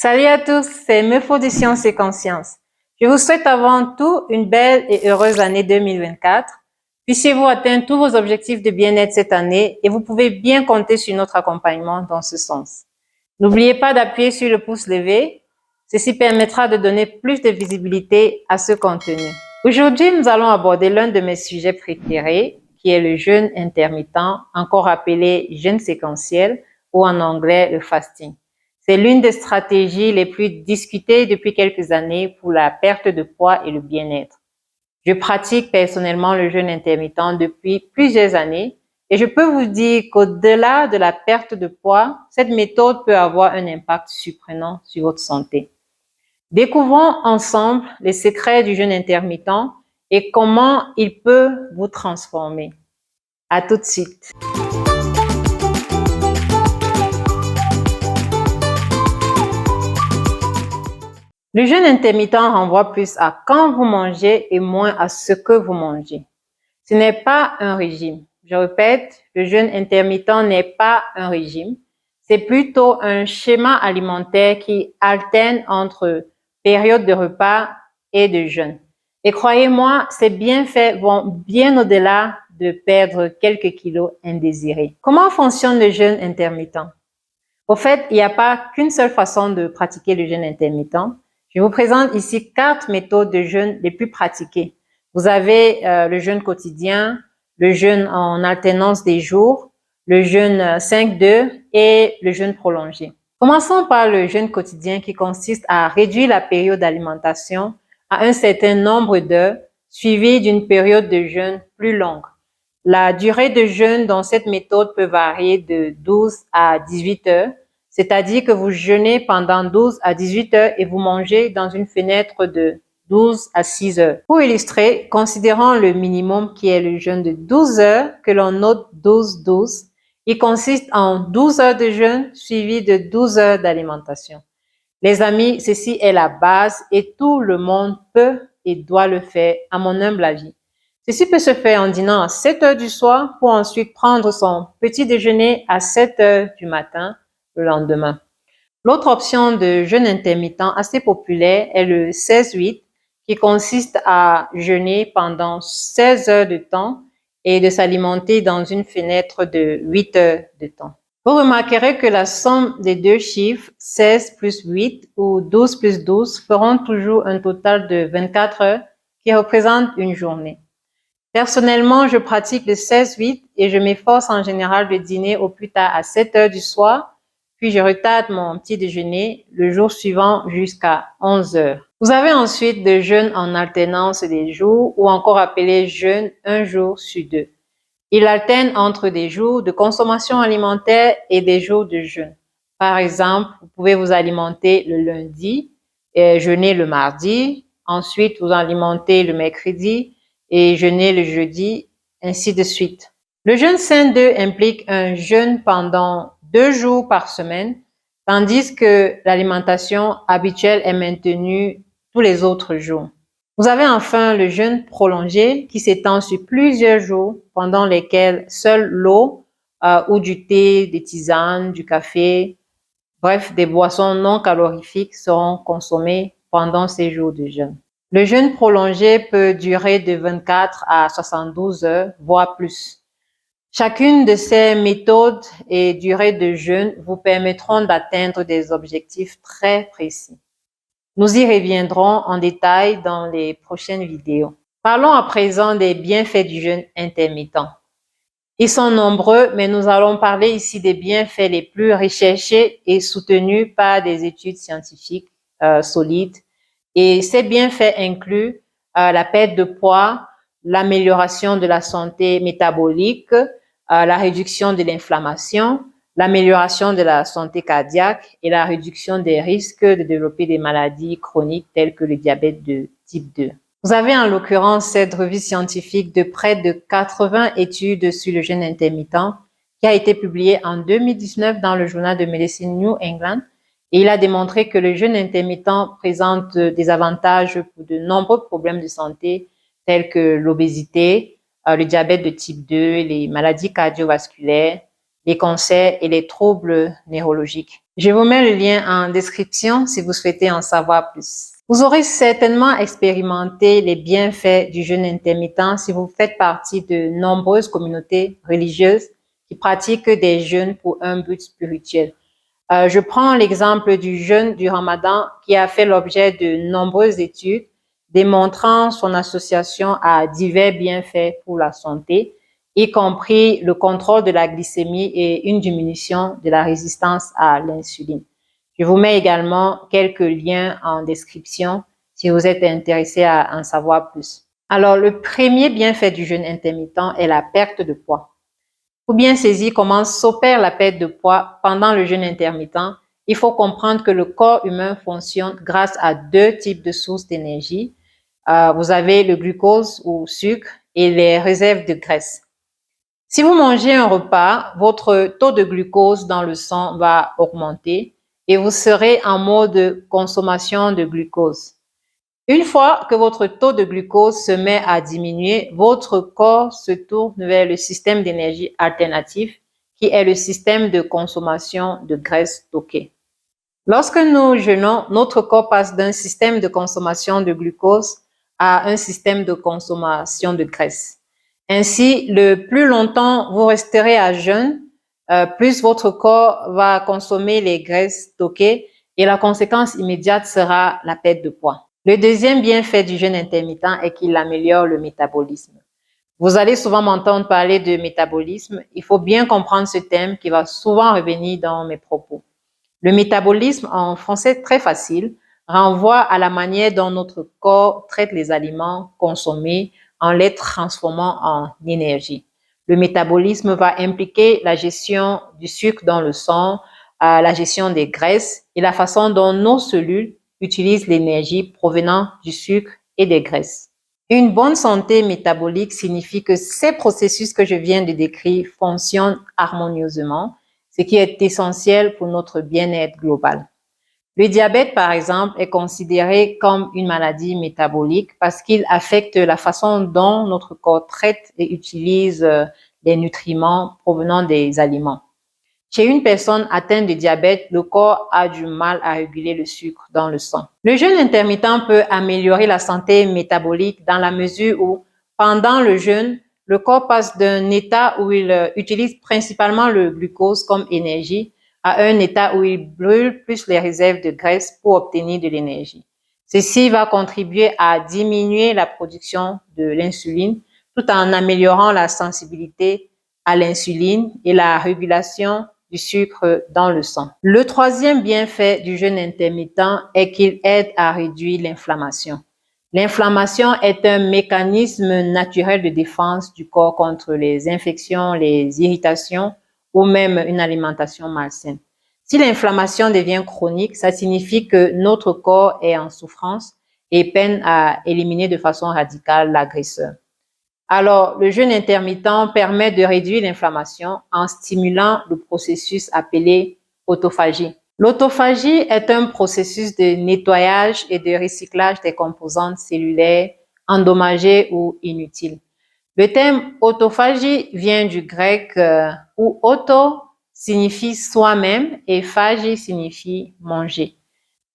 Salut à tous, c'est Meufo de Sciences et Conscience. Je vous souhaite avant tout une belle et heureuse année 2024. Puissiez-vous atteindre tous vos objectifs de bien-être cette année et vous pouvez bien compter sur notre accompagnement dans ce sens. N'oubliez pas d'appuyer sur le pouce levé. Ceci permettra de donner plus de visibilité à ce contenu. Aujourd'hui, nous allons aborder l'un de mes sujets préférés, qui est le jeûne intermittent, encore appelé jeûne séquentiel ou en anglais le fasting. C'est l'une des stratégies les plus discutées depuis quelques années pour la perte de poids et le bien-être. Je pratique personnellement le jeûne intermittent depuis plusieurs années et je peux vous dire qu'au-delà de la perte de poids, cette méthode peut avoir un impact surprenant sur votre santé. Découvrons ensemble les secrets du jeûne intermittent et comment il peut vous transformer. À tout de suite. Le jeûne intermittent renvoie plus à quand vous mangez et moins à ce que vous mangez. Ce n'est pas un régime. Je répète, le jeûne intermittent n'est pas un régime. C'est plutôt un schéma alimentaire qui alterne entre périodes de repas et de jeûne. Et croyez-moi, ces bienfaits vont bien au-delà de perdre quelques kilos indésirés. Comment fonctionne le jeûne intermittent? Au fait, il n'y a pas qu'une seule façon de pratiquer le jeûne intermittent. Je vous présente ici 4 méthodes de jeûne les plus pratiquées. Vous avez le jeûne quotidien, le jeûne en alternance des jours, le jeûne 5-2 et le jeûne prolongé. Commençons par le jeûne quotidien qui consiste à réduire la période d'alimentation à un certain nombre d'heures suivi d'une période de jeûne plus longue. La durée de jeûne dans cette méthode peut varier de 12 à 18 heures, c'est-à-dire que vous jeûnez pendant 12 à 18 heures et vous mangez dans une fenêtre de 12 à 6 heures. Pour illustrer, considérons le minimum qui est le jeûne de 12 heures que l'on note 12-12. Il consiste en 12 heures de jeûne suivi de 12 heures d'alimentation. Les amis, ceci est la base et tout le monde peut et doit le faire à mon humble avis. Ceci peut se faire en dînant à 7 heures du soir pour ensuite prendre son petit déjeuner à 7 heures du matin le lendemain. L'autre option de jeûne intermittent assez populaire est le 16-8 qui consiste à jeûner pendant 16 heures de temps et de s'alimenter dans une fenêtre de 8 heures de temps. Vous remarquerez que la somme des deux chiffres, 16 plus 8 ou 12 plus 12, feront toujours un total de 24 heures qui représente une journée. Personnellement, je pratique le 16-8 et je m'efforce en général de dîner au plus tard à 7 heures du soir, puis je retarde mon petit déjeuner le jour suivant jusqu'à 11 heures. Vous avez ensuite le jeûne en alternance des jours ou encore appelé jeûne un jour sur deux. Il alterne entre des jours de consommation alimentaire et des jours de jeûne. Par exemple, vous pouvez vous alimenter le lundi et jeûner le mardi, ensuite vous alimenter le mercredi et jeûner le jeudi, ainsi de suite. Le jeûne 5-2 implique un jeûne pendant 2 jours par semaine, tandis que l'alimentation habituelle est maintenue tous les autres jours. Vous avez enfin le jeûne prolongé qui s'étend sur plusieurs jours pendant lesquels seule l'eau ou du thé, des tisanes, du café, bref, des boissons non calorifiques seront consommées pendant ces jours de jeûne. Le jeûne prolongé peut durer de 24 à 72 heures, voire plus. Chacune de ces méthodes et durées de jeûne vous permettront d'atteindre des objectifs très précis. Nous y reviendrons en détail dans les prochaines vidéos. Parlons à présent des bienfaits du jeûne intermittent. Ils sont nombreux, mais nous allons parler ici des bienfaits les plus recherchés et soutenus par des études scientifiques solides. Et ces bienfaits incluent la perte de poids, l'amélioration de la santé métabolique, la réduction de l'inflammation, l'amélioration de la santé cardiaque et la réduction des risques de développer des maladies chroniques telles que le diabète de type 2. Vous avez en l'occurrence cette revue scientifique de près de 80 études sur le jeûne intermittent qui a été publiée en 2019 dans le journal de médecine New England et il a démontré que le jeûne intermittent présente des avantages pour de nombreux problèmes de santé tels que l'obésité, le diabète de type 2, les maladies cardiovasculaires, les cancers et les troubles neurologiques. Je vous mets le lien en description si vous souhaitez en savoir plus. Vous aurez certainement expérimenté les bienfaits du jeûne intermittent si vous faites partie de nombreuses communautés religieuses qui pratiquent des jeûnes pour un but spirituel. Je prends l'exemple du jeûne du Ramadan qui a fait l'objet de nombreuses études démontrant son association à divers bienfaits pour la santé, y compris le contrôle de la glycémie et une diminution de la résistance à l'insuline. Je vous mets également quelques liens en description si vous êtes intéressé à en savoir plus. Alors, le premier bienfait du jeûne intermittent est la perte de poids. Pour bien saisir comment s'opère la perte de poids pendant le jeûne intermittent, il faut comprendre que le corps humain fonctionne grâce à deux types de sources d'énergie. Vous avez le glucose ou sucre et les réserves de graisse. Si vous mangez un repas, votre taux de glucose dans le sang va augmenter et vous serez en mode consommation de glucose. Une fois que votre taux de glucose se met à diminuer, votre corps se tourne vers le système d'énergie alternatif qui est le système de consommation de graisse stockée. Lorsque nous jeûnons, notre corps passe d'un système de consommation de glucose à un système de consommation de graisse. Ainsi, le plus longtemps vous resterez à jeûne, plus votre corps va consommer les graisses stockées et la conséquence immédiate sera la perte de poids. Le deuxième bienfait du jeûne intermittent est qu'il améliore le métabolisme. Vous allez souvent m'entendre parler de métabolisme. Il faut bien comprendre ce thème qui va souvent revenir dans mes propos. Le métabolisme, en français très facile, renvoie à la manière dont notre corps traite les aliments consommés en les transformant en énergie. Le métabolisme va impliquer la gestion du sucre dans le sang, la gestion des graisses et la façon dont nos cellules utilisent l'énergie provenant du sucre et des graisses. Une bonne santé métabolique signifie que ces processus que je viens de décrire fonctionnent harmonieusement, ce qui est essentiel pour notre bien-être global. Le diabète, par exemple, est considéré comme une maladie métabolique parce qu'il affecte la façon dont notre corps traite et utilise les nutriments provenant des aliments. Chez une personne atteinte de diabète, le corps a du mal à réguler le sucre dans le sang. Le jeûne intermittent peut améliorer la santé métabolique dans la mesure où, pendant le jeûne, le corps passe d'un état où il utilise principalement le glucose comme énergie à un état où il brûle plus les réserves de graisse pour obtenir de l'énergie. Ceci va contribuer à diminuer la production de l'insuline tout en améliorant la sensibilité à l'insuline et la régulation du sucre dans le sang. Le troisième bienfait du jeûne intermittent est qu'il aide à réduire l'inflammation. L'inflammation est un mécanisme naturel de défense du corps contre les infections, les irritations ou même une alimentation malsaine. Si l'inflammation devient chronique, ça signifie que notre corps est en souffrance et peine à éliminer de façon radicale l'agresseur. Alors, le jeûne intermittent permet de réduire l'inflammation en stimulant le processus appelé autophagie. L'autophagie est un processus de nettoyage et de recyclage des composantes cellulaires endommagées ou inutiles. Le terme autophagie vient du grec où auto signifie soi-même et phagie signifie manger.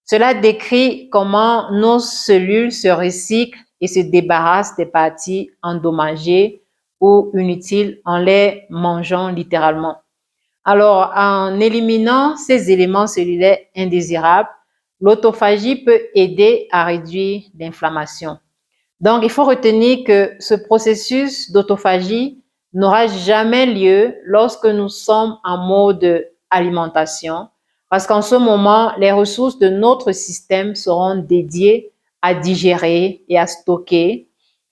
Cela décrit comment nos cellules se recyclent et se débarrassent des parties endommagées ou inutiles en les mangeant littéralement. Alors, en éliminant ces éléments cellulaires indésirables, l'autophagie peut aider à réduire l'inflammation. Donc, il faut retenir que ce processus d'autophagie n'aura jamais lieu lorsque nous sommes en mode alimentation, parce qu'en ce moment, les ressources de notre système seront dédiées à digérer et à stocker,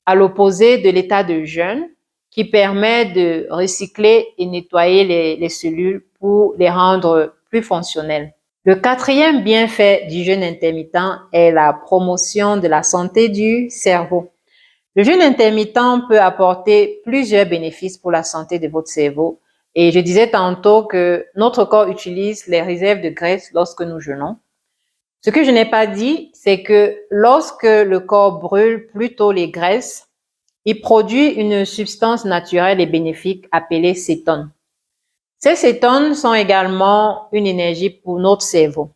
à l'opposé de l'état de jeûne qui permet de recycler et nettoyer les cellules pour les rendre plus fonctionnelles. Le quatrième bienfait du jeûne intermittent est la promotion de la santé du cerveau. Le jeûne intermittent peut apporter plusieurs bénéfices pour la santé de votre cerveau. Et je disais tantôt que notre corps utilise les réserves de graisse lorsque nous jeûnons. Ce que je n'ai pas dit, c'est que lorsque le corps brûle plutôt les graisses, il produit une substance naturelle et bénéfique appelée cétone. Ces cétones sont également une énergie pour notre cerveau.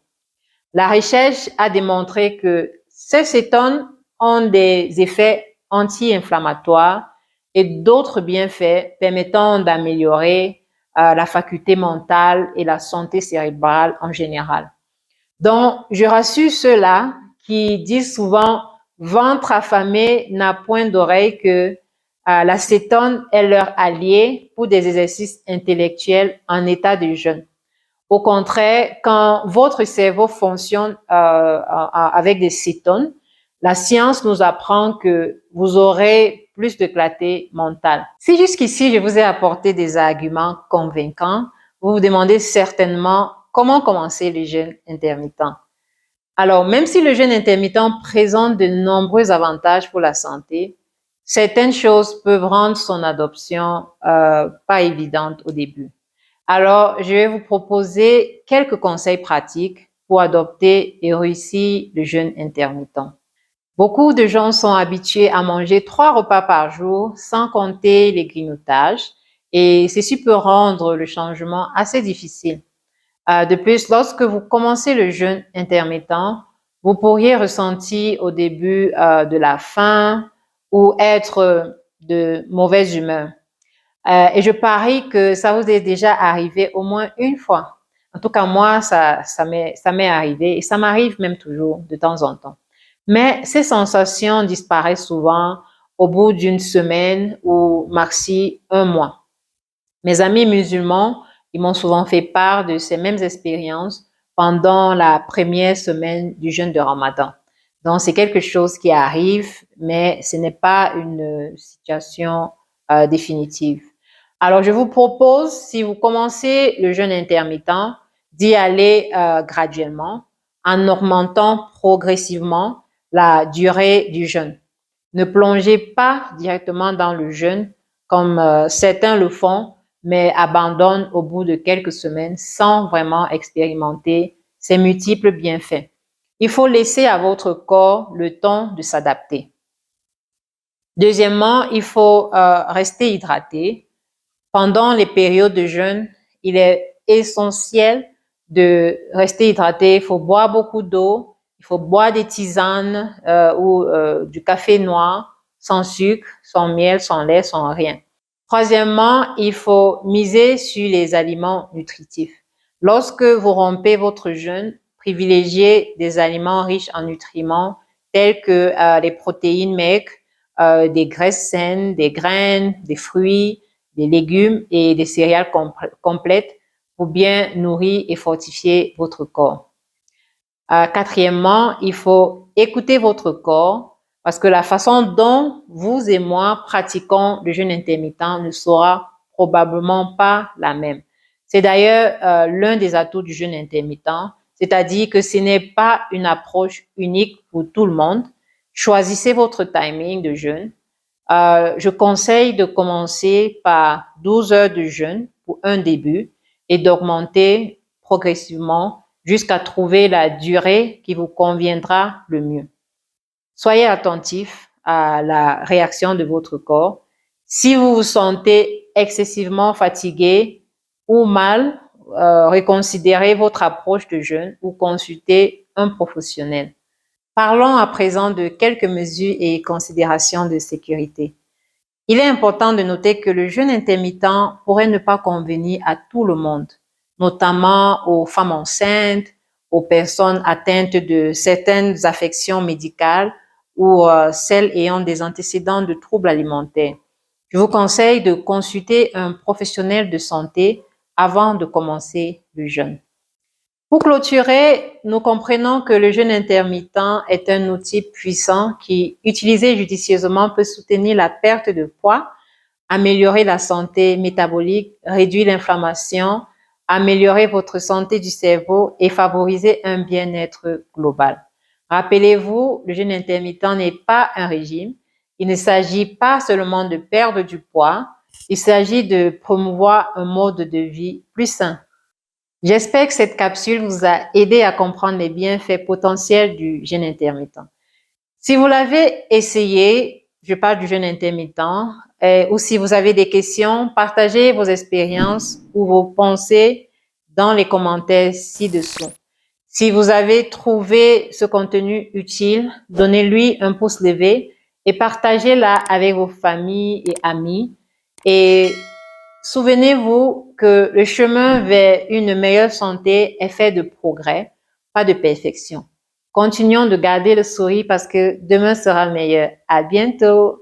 La recherche a démontré que ces cétones ont des effets anti-inflammatoires et d'autres bienfaits permettant d'améliorer la faculté mentale et la santé cérébrale en général. Donc, je rassure ceux-là qui disent souvent ventre affamé n'a point d'oreille que l'acétone est leur allié pour des exercices intellectuels en état de jeûne. Au contraire, quand votre cerveau fonctionne avec des cétones, la science nous apprend que vous aurez plus de clarté mentale. Si jusqu'ici je vous ai apporté des arguments convaincants, vous vous demandez certainement comment commencer le jeûne intermittent. Alors, même si le jeûne intermittent présente de nombreux avantages pour la santé, certaines choses peuvent rendre son adoption pas évidente au début. Alors, je vais vous proposer quelques conseils pratiques pour adopter et réussir le jeûne intermittent. Beaucoup de gens sont habitués à manger 3 repas par jour sans compter les grignotages et ceci peut rendre le changement assez difficile. De plus, lorsque vous commencez le jeûne intermittent, vous pourriez ressentir au début de la faim ou être de mauvaise humeur. Et je parie que ça vous est déjà arrivé au moins une fois. En tout cas, moi, ça m'est arrivé et ça m'arrive même toujours de temps en temps. Mais ces sensations disparaissent souvent au bout d'une semaine ou maxi un mois. Mes amis musulmans, ils m'ont souvent fait part de ces mêmes expériences pendant la première semaine du jeûne de Ramadan. Donc, c'est quelque chose qui arrive, mais ce n'est pas une situation définitive. Alors, je vous propose, si vous commencez le jeûne intermittent, d'y aller graduellement en augmentant progressivement la durée du jeûne. Ne plongez pas directement dans le jeûne comme certains le font, mais abandonnent au bout de quelques semaines sans vraiment expérimenter ses multiples bienfaits. Il faut laisser à votre corps le temps de s'adapter. Deuxièmement, il faut rester hydraté. Pendant les périodes de jeûne, il est essentiel de rester hydraté. Il faut boire beaucoup d'eau, il faut boire des tisanes ou du café noir, sans sucre, sans miel, sans lait, sans rien. Troisièmement, il faut miser sur les aliments nutritifs. Lorsque vous rompez votre jeûne, privilégiez des aliments riches en nutriments tels que les protéines maigres, des graisses saines, des graines, des fruits, des légumes et des céréales complètes pour bien nourrir et fortifier votre corps. Quatrièmement, il faut écouter votre corps parce que la façon dont vous et moi pratiquons le jeûne intermittent ne sera probablement pas la même. C'est d'ailleurs l'un des atouts du jeûne intermittent, c'est-à-dire que ce n'est pas une approche unique pour tout le monde. Choisissez votre timing de jeûne. Je conseille de commencer par 12 heures de jeûne pour un début et d'augmenter progressivement jusqu'à trouver la durée qui vous conviendra le mieux. Soyez attentif à la réaction de votre corps. Si vous vous sentez excessivement fatigué ou mal, reconsidérez votre approche de jeûne ou consultez un professionnel. Parlons à présent de quelques mesures et considérations de sécurité. Il est important de noter que le jeûne intermittent pourrait ne pas convenir à tout le monde, notamment aux femmes enceintes, aux personnes atteintes de certaines affections médicales ou celles ayant des antécédents de troubles alimentaires. Je vous conseille de consulter un professionnel de santé avant de commencer le jeûne. Pour clôturer, nous comprenons que le jeûne intermittent est un outil puissant qui, utilisé judicieusement, peut soutenir la perte de poids, améliorer la santé métabolique, réduire l'inflammation, améliorer votre santé du cerveau et favoriser un bien-être global. Rappelez-vous, le jeûne intermittent n'est pas un régime. Il ne s'agit pas seulement de perdre du poids, il s'agit de promouvoir un mode de vie plus sain. J'espère que cette capsule vous a aidé à comprendre les bienfaits potentiels du jeûne intermittent. Si vous l'avez essayé, je parle du jeûne intermittent. Ou si vous avez des questions, partagez vos expériences ou vos pensées dans les commentaires ci-dessous. Si vous avez trouvé ce contenu utile, donnez-lui un pouce levé et partagez-la avec vos familles et amis. Et souvenez-vous que le chemin vers une meilleure santé est fait de progrès, pas de perfection. Continuons de garder le sourire parce que demain sera meilleur. À bientôt!